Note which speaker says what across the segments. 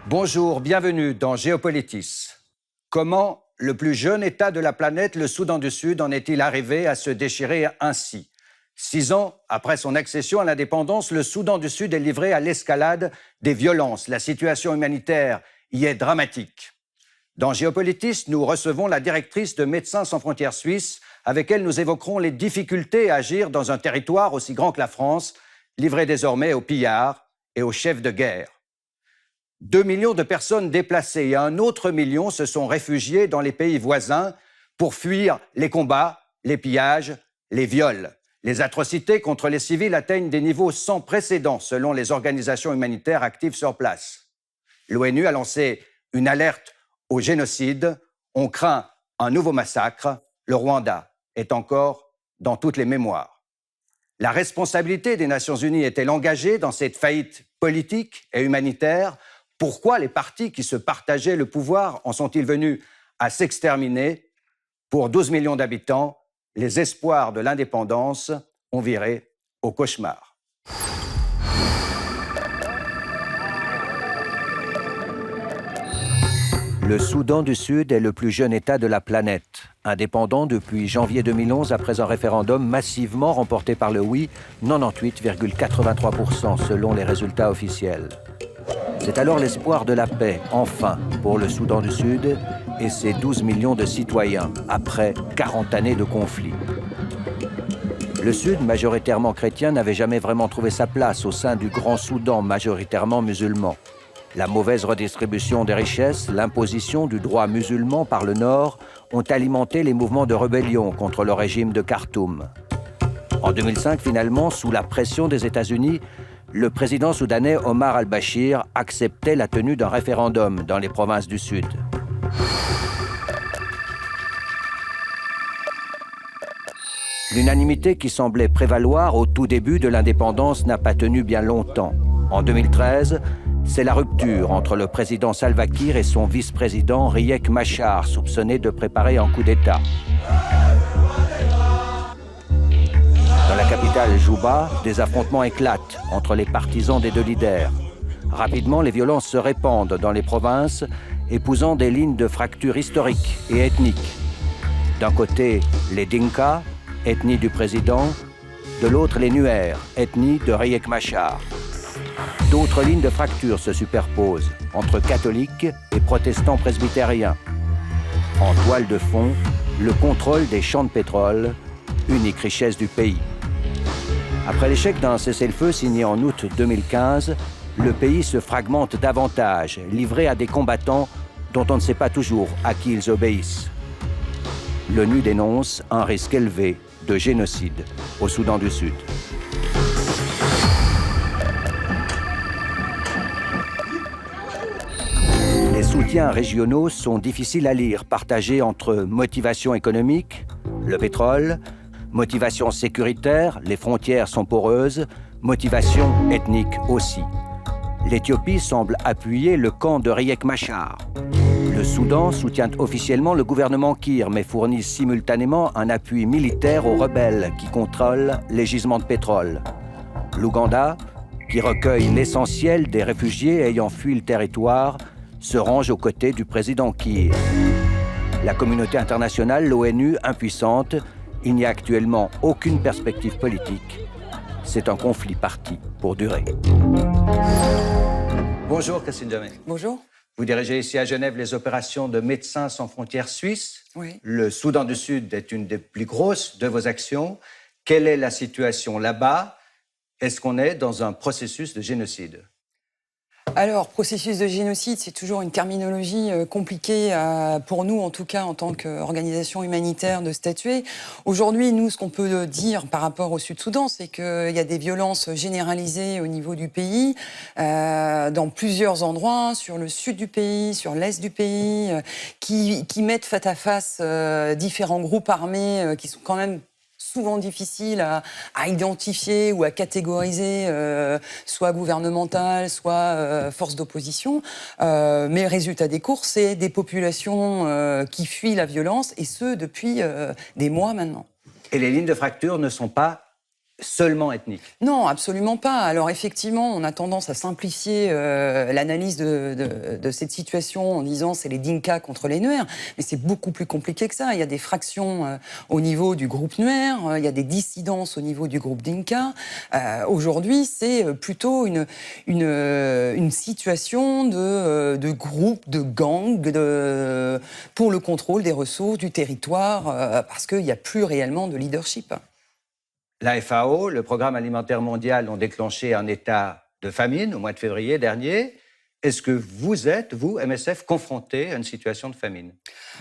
Speaker 1: Bonjour, bienvenue dans Géopolitis. Comment le plus jeune État de la planète, le Soudan du Sud, en est-il arrivé à se déchirer ainsi? 6 ans après son accession à l'indépendance, le Soudan du Sud est livré à l'escalade des violences. La situation humanitaire y est dramatique. Dans Géopolitis, nous recevons la directrice de Médecins sans frontières suisse, avec elle nous évoquerons les difficultés à agir dans un territoire aussi grand que la France, livré désormais aux pillards et aux chefs de guerre. 2 millions de personnes déplacées et 1 autre million se sont réfugiés dans les pays voisins pour fuir les combats, les pillages, les viols. Les atrocités contre les civils atteignent des niveaux sans précédent selon les organisations humanitaires actives sur place. L'ONU a lancé une alerte au génocide. On craint un nouveau massacre. Le Rwanda est encore dans toutes les mémoires. La responsabilité des Nations Unies est-elle engagée dans cette faillite politique et humanitaire? Pourquoi les partis qui se partageaient le pouvoir en sont-ils venus à s'exterminer? Pour 12 millions d'habitants, les espoirs de l'indépendance ont viré au cauchemar. Le Soudan du Sud est le plus jeune État de la planète. Indépendant depuis janvier 2011 après un référendum massivement remporté par le oui, 98,83% selon les résultats officiels. C'est alors l'espoir de la paix, enfin, pour le Soudan du Sud et ses 12 millions de citoyens, après 40 années de conflit. Le Sud, majoritairement chrétien, n'avait jamais vraiment trouvé sa place au sein du Grand Soudan, majoritairement musulman. La mauvaise redistribution des richesses, l'imposition du droit musulman par le Nord ont alimenté les mouvements de rébellion contre le régime de Khartoum. En 2005, finalement, sous la pression des États-Unis, le président soudanais Omar al-Bashir acceptait la tenue d'un référendum dans les provinces du Sud. L'unanimité qui semblait prévaloir au tout début de l'indépendance n'a pas tenu bien longtemps. En 2013, c'est la rupture entre le président Salva Kiir et son vice-président Riek Machar, soupçonné de préparer un coup d'État. Dans la capitale Juba, des affrontements éclatent entre les partisans des deux leaders. Rapidement, les violences se répandent dans les provinces, épousant des lignes de fracture historiques et ethniques. D'un côté, les Dinka, ethnie du président, de l'autre, les Nuer, ethnie de Riek Machar. D'autres lignes de fracture se superposent entre catholiques et protestants presbytériens. En toile de fond, le contrôle des champs de pétrole, unique richesse du pays. Après l'échec d'un cessez-le-feu signé en août 2015, le pays se fragmente davantage, livré à des combattants dont on ne sait pas toujours à qui ils obéissent. L'ONU dénonce un risque élevé de génocide au Soudan du Sud. Les soutiens régionaux sont difficiles à lire, partagés entre motivation économique, le pétrole, motivation sécuritaire, les frontières sont poreuses, motivation ethnique aussi. L'Éthiopie semble appuyer le camp de Riek Machar. Le Soudan soutient officiellement le gouvernement Kiir, mais fournit simultanément un appui militaire aux rebelles qui contrôlent les gisements de pétrole. L'Ouganda, qui recueille l'essentiel des réfugiés ayant fui le territoire, se range aux côtés du président Kiir. La communauté internationale, l'ONU, impuissante, il n'y a actuellement aucune perspective politique. C'est un conflit parti pour durer. Bonjour, Christine Jammet.
Speaker 2: Bonjour.
Speaker 1: Vous dirigez ici à Genève les opérations de Médecins sans frontières suisses.
Speaker 2: Oui.
Speaker 1: Le Soudan du Sud est une des plus grosses de vos actions. Quelle est la situation là-bas? Est-ce qu'on est dans un processus de génocide?
Speaker 2: Alors, processus de génocide, c'est toujours une terminologie compliquée pour nous, en tout cas, en tant qu'organisation humanitaire, de statuer. Aujourd'hui, nous, ce qu'on peut dire par rapport au Sud-Soudan, c'est qu'il y a des violences généralisées au niveau du pays, dans plusieurs endroits, sur le sud du pays, sur l'est du pays, qui mettent face à face différents groupes armés qui sont quand même souvent difficile à identifier ou à catégoriser, soit gouvernementales, soit forces d'opposition. Mais résultat des courses, c'est des populations qui fuient la violence, et ce, depuis des mois maintenant.
Speaker 1: Et les lignes de fracture ne sont pas seulement ethnique?
Speaker 2: Non, absolument pas. Alors effectivement, on a tendance à simplifier l'analyse de cette situation en disant c'est les Dinka contre les Nuer, mais c'est beaucoup plus compliqué que ça. Il y a des fractions au niveau du groupe Nuer, il y a des dissidences au niveau du groupe Dinka. Aujourd'hui, c'est plutôt une situation de groupe, de gang, pour le contrôle des ressources, du territoire, parce qu'il n'y a plus réellement de leadership.
Speaker 1: La FAO, le Programme alimentaire mondial, ont déclenché un état de famine au mois de février dernier. Est-ce que vous êtes, vous, MSF, confronté à une situation de famine?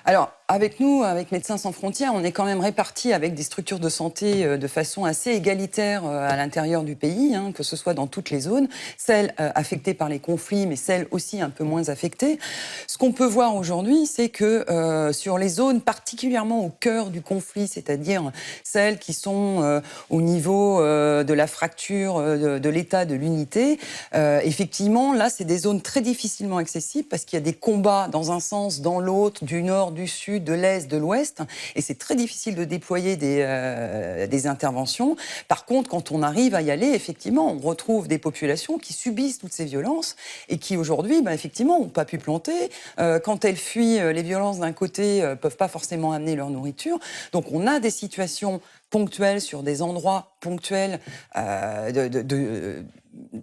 Speaker 2: Alors, avec nous, avec Médecins sans frontières, on est quand même répartis avec des structures de santé de façon assez égalitaire à l'intérieur du pays, que ce soit dans toutes les zones, celles affectées par les conflits, mais celles aussi un peu moins affectées. Ce qu'on peut voir aujourd'hui, c'est que sur les zones particulièrement au cœur du conflit, c'est-à-dire celles qui sont au niveau de la fracture de l'état de l'unité, effectivement, là, c'est des zones très difficilement accessibles parce qu'il y a des combats dans un sens, dans l'autre, du nord, du sud, de l'est, de l'ouest, et c'est très difficile de déployer des interventions. Par contre, quand on arrive à y aller, effectivement, on retrouve des populations qui subissent toutes ces violences et qui aujourd'hui, effectivement, n'ont pas pu planter. Quand elles fuient les violences d'un côté, peuvent pas forcément amener leur nourriture. Donc on a des situations ponctuelles sur des endroits ponctuels de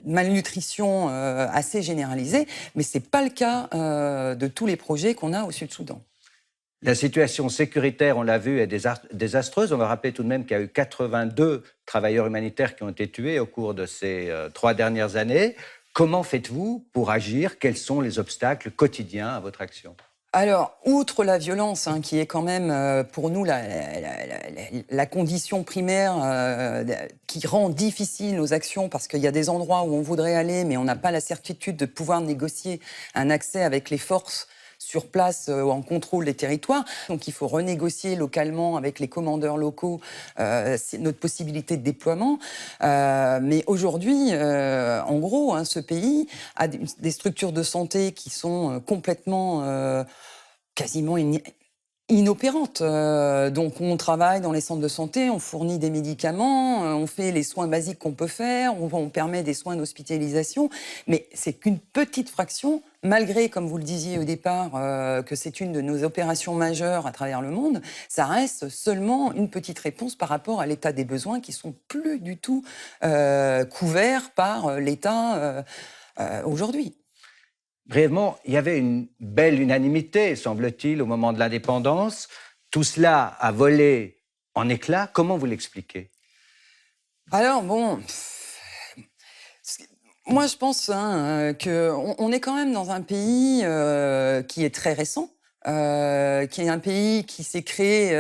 Speaker 2: malnutrition assez généralisée, mais ce n'est pas le cas de tous les projets qu'on a au Sud-Soudan.
Speaker 1: La situation sécuritaire, on l'a vu, est désastreuse. On va rappeler tout de même qu'il y a eu 82 travailleurs humanitaires qui ont été tués au cours de ces 3 dernières années. Comment faites-vous pour agir? Quels sont les obstacles quotidiens à votre action?
Speaker 2: Alors, outre la violence, qui est quand même pour nous la condition primaire qui rend difficile nos actions, parce qu'il y a des endroits où on voudrait aller, mais on n'a pas la certitude de pouvoir négocier un accès avec les forces sur place en contrôle des territoires. Donc il faut renégocier localement avec les commandeurs locaux notre possibilité de déploiement. Mais aujourd'hui, en gros, ce pays a des structures de santé qui sont complètement quasiment inopérante. Donc on travaille dans les centres de santé, on fournit des médicaments, on fait les soins basiques qu'on peut faire, on permet des soins d'hospitalisation, mais c'est qu'une petite fraction, malgré, comme vous le disiez au départ, que c'est une de nos opérations majeures à travers le monde, ça reste seulement une petite réponse par rapport à l'état des besoins qui sont plus du tout couverts par l'État aujourd'hui.
Speaker 1: Brièvement, il y avait une belle unanimité, semble-t-il, au moment de l'indépendance. Tout cela a volé en éclats. Comment vous l'expliquez?
Speaker 2: Alors, bon, moi je pense qu'on est quand même dans un pays qui est très récent, qui est un pays qui s'est créé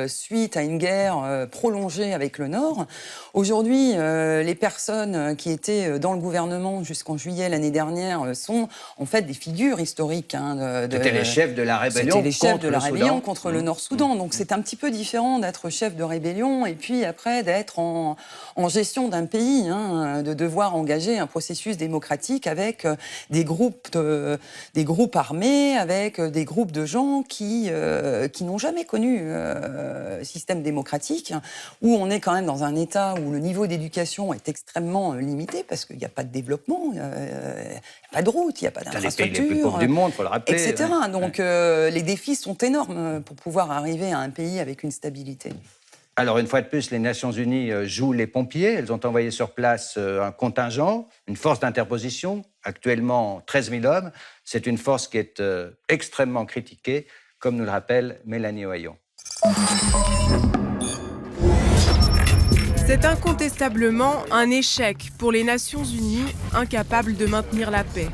Speaker 2: suite à une guerre prolongée avec le Nord. Aujourd'hui, les personnes qui étaient dans le gouvernement jusqu'en juillet l'année dernière sont en fait des figures historiques.
Speaker 1: C'était les chefs de la rébellion
Speaker 2: contre le Nord-Soudan. Donc c'est un petit peu différent d'être chef de rébellion et puis après d'être en gestion d'un pays, de devoir engager un processus démocratique avec des groupes armés, avec des groupes de gens qui n'ont jamais connu système démocratique, où on est quand même dans un État où le niveau d'éducation est extrêmement limité parce qu'il n'y a pas de développement, il n'y a pas de route, il n'y a pas d'infrastructure.
Speaker 1: C'est les pays les plus pauvres du monde, il faut le rappeler.
Speaker 2: Etc. Ouais. Donc les défis sont énormes pour pouvoir arriver à un pays avec une stabilité.
Speaker 1: Alors, une fois de plus, les Nations Unies jouent les pompiers. Elles ont envoyé sur place un contingent, une force d'interposition, actuellement 13 000 hommes. C'est une force qui est extrêmement critiquée, comme nous le rappelle Mélanie Ohayon.
Speaker 3: C'est incontestablement un échec pour les Nations Unies, incapables de maintenir la paix.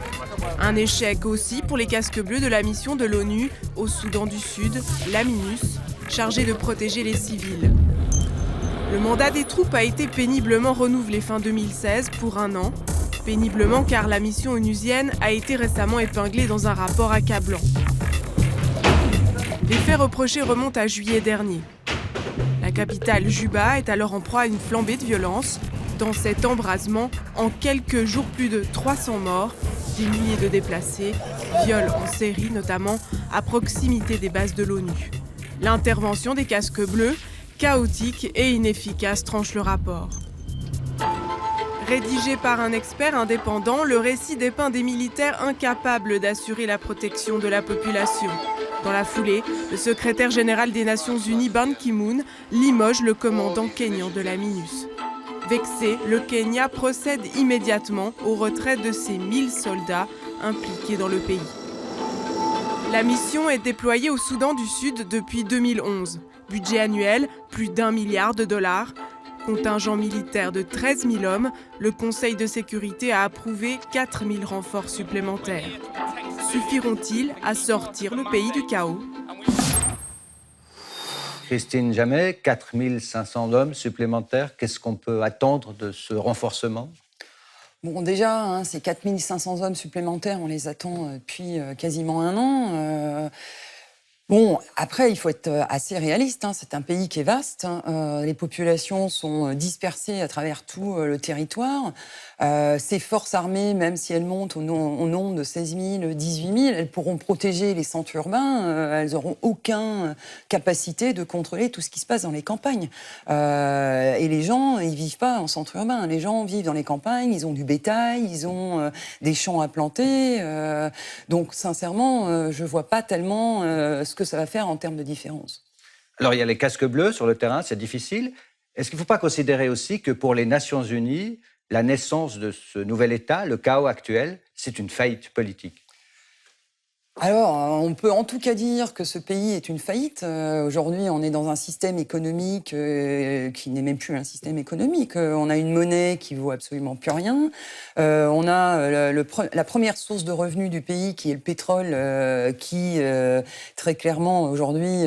Speaker 3: Un échec aussi pour les casques bleus de la mission de l'ONU au Soudan du Sud, la MINUS, chargée de protéger les civils. Le mandat des troupes a été péniblement renouvelé fin 2016 pour 1 an. Péniblement car la mission onusienne a été récemment épinglée dans un rapport accablant. Les faits reprochés remontent à juillet dernier. La capitale Juba est alors en proie à une flambée de violence. Dans cet embrasement, en quelques jours, plus de 300 morts, des milliers de déplacés, viols en série notamment à proximité des bases de l'ONU. L'intervention des casques bleus, chaotique et inefficace, tranche le rapport. Rédigé par un expert indépendant, le récit dépeint des militaires incapables d'assurer la protection de la population. Dans la foulée, le secrétaire général des Nations Unies, Ban Ki-moon, limoge le commandant kényan de la MINUS. Vexé, le Kenya procède immédiatement au retrait de ses 1000 soldats impliqués dans le pays. La mission est déployée au Soudan du Sud depuis 2011. Budget annuel, plus d'1 milliard de dollars. Contingent militaire de 13 000 hommes, le Conseil de sécurité a approuvé 4 000 renforts supplémentaires. Suffiront-ils à sortir le pays du chaos ?
Speaker 1: Christine Jammet, 4 500 hommes supplémentaires, qu'est-ce qu'on peut attendre de ce renforcement ?
Speaker 2: Bon, déjà, ces 4 500 hommes supplémentaires, on les attend depuis quasiment un an. Bon, après, il faut être assez réaliste. C'est un pays qui est vaste. Les populations sont dispersées à travers tout le territoire. Ces forces armées, même si elles montent au nombre de 16 000, 18 000, elles pourront protéger les centres urbains. Elles n'auront aucune capacité de contrôler tout ce qui se passe dans les campagnes. Et les gens, ils ne vivent pas en centre urbain. Les gens vivent dans les campagnes, ils ont du bétail, ils ont des champs à planter. Donc, sincèrement, je ne vois pas tellement ce que ça va faire en termes de différence.
Speaker 1: Alors, il y a les casques bleus sur le terrain, c'est difficile. Est-ce qu'il ne faut pas considérer aussi que pour les Nations Unies, la naissance de ce nouvel État, le chaos actuel, c'est une faillite politique ?
Speaker 2: Alors, on peut en tout cas dire que ce pays est une faillite. Aujourd'hui, on est dans un système économique qui n'est même plus un système économique. On a une monnaie qui vaut absolument plus rien. On a la première source de revenus du pays, qui est le pétrole, qui très clairement aujourd'hui...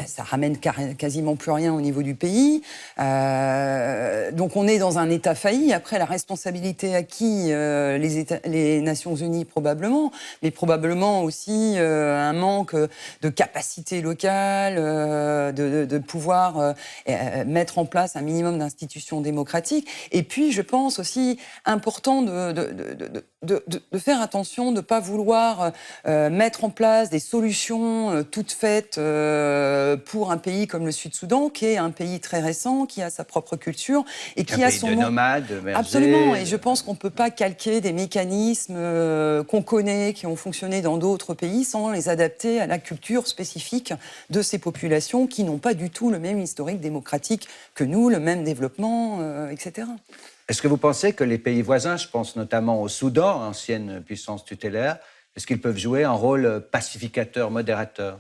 Speaker 2: ça ramène quasiment plus rien au niveau du pays. Donc on est dans un État failli. Après, la responsabilité à qui ? Les Nations Unies probablement, mais probablement aussi un manque de capacité locale, de pouvoir mettre en place un minimum d'institutions démocratiques. Et puis, je pense aussi important de faire attention, de ne pas vouloir mettre en place des solutions toutes faites pour un pays comme le Sud-Soudan, qui est un pays très récent, qui a sa propre culture et qui a son
Speaker 1: pays de nomades, de bergers.
Speaker 2: Absolument, et je pense qu'on ne peut pas calquer des mécanismes qu'on connaît, qui ont fonctionné dans d'autres pays, sans les adapter à la culture spécifique de ces populations qui n'ont pas du tout le même historique démocratique que nous, le même développement, etc.
Speaker 1: Est-ce que vous pensez que les pays voisins, je pense notamment au Soudan, ancienne puissance tutélaire, est-ce qu'ils peuvent jouer un rôle pacificateur, modérateur ?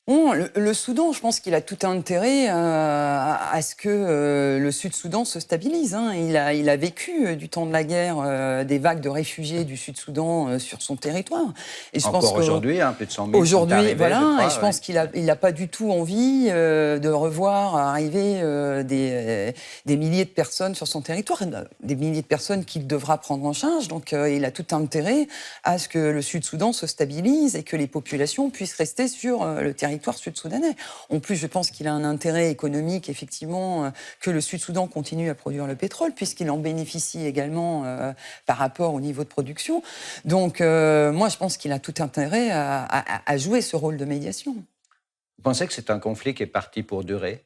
Speaker 2: Bon, le Soudan, je pense qu'il a tout intérêt à ce que le Sud-Soudan se stabilise. Il a vécu du temps de la guerre des vagues de réfugiés du Sud-Soudan sur son territoire. Et je
Speaker 1: Encore
Speaker 2: pense
Speaker 1: aujourd'hui, plus de 100 000
Speaker 2: aujourd'hui,
Speaker 1: sont arrivés,
Speaker 2: voilà,
Speaker 1: je crois,
Speaker 2: et je pense qu'il n'a pas du tout envie de revoir arriver des milliers de personnes sur son territoire, des milliers de personnes qu'il devra prendre en charge. Donc il a tout intérêt à ce que le Sud-Soudan se stabilise et que les populations puissent rester sur le territoire sud-soudanais. En plus, je pense qu'il a un intérêt économique, effectivement, que le Sud-Soudan continue à produire le pétrole, puisqu'il en bénéficie également par rapport au niveau de production. Donc, moi, je pense qu'il a tout intérêt à jouer ce rôle de médiation.
Speaker 1: Vous pensez que c'est un conflit qui est parti pour durer ?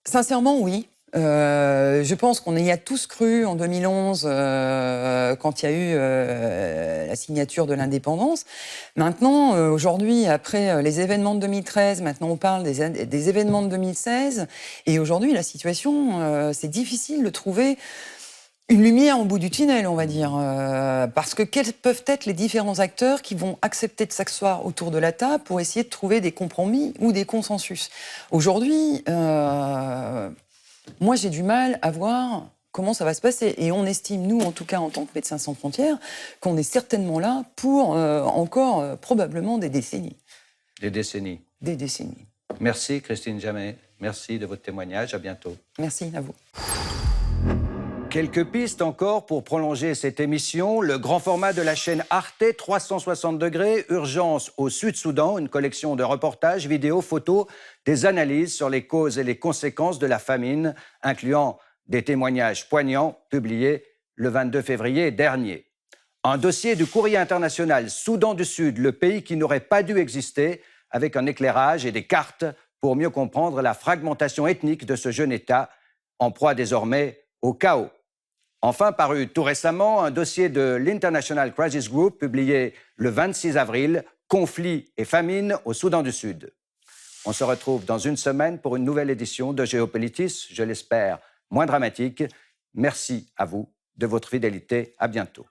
Speaker 2: Sincèrement, oui. Je pense qu'on y a tous cru en 2011 quand il y a eu la signature de l'indépendance. Maintenant, aujourd'hui, après les événements de 2013, maintenant on parle des événements de 2016. Et aujourd'hui, la situation, c'est difficile de trouver une lumière au bout du tunnel, on va dire. Parce que quels peuvent être les différents acteurs qui vont accepter de s'asseoir autour de la table pour essayer de trouver des compromis ou des consensus ? Aujourd'hui... moi, j'ai du mal à voir comment ça va se passer. Et on estime, nous, en tout cas, en tant que Médecins sans frontières, qu'on est certainement là pour encore probablement des décennies.
Speaker 1: Des décennies.
Speaker 2: Des décennies.
Speaker 1: Merci, Christine Jammet. Merci de votre témoignage. À bientôt.
Speaker 2: Merci à vous.
Speaker 1: Quelques pistes encore pour prolonger cette émission. Le grand format de la chaîne Arte, 360 degrés, Urgence au Sud-Soudan, une collection de reportages, vidéos, photos, des analyses sur les causes et les conséquences de la famine, incluant des témoignages poignants publiés le 22 février dernier. Un dossier du Courrier international Soudan du Sud, le pays qui n'aurait pas dû exister, avec un éclairage et des cartes pour mieux comprendre la fragmentation ethnique de ce jeune État en proie désormais au chaos. Enfin, paru tout récemment, un dossier de l'International Crisis Group publié le 26 avril, Conflits et famine au Soudan du Sud. On se retrouve dans une semaine pour une nouvelle édition de Géopolitis, je l'espère moins dramatique. Merci à vous de votre fidélité. À bientôt.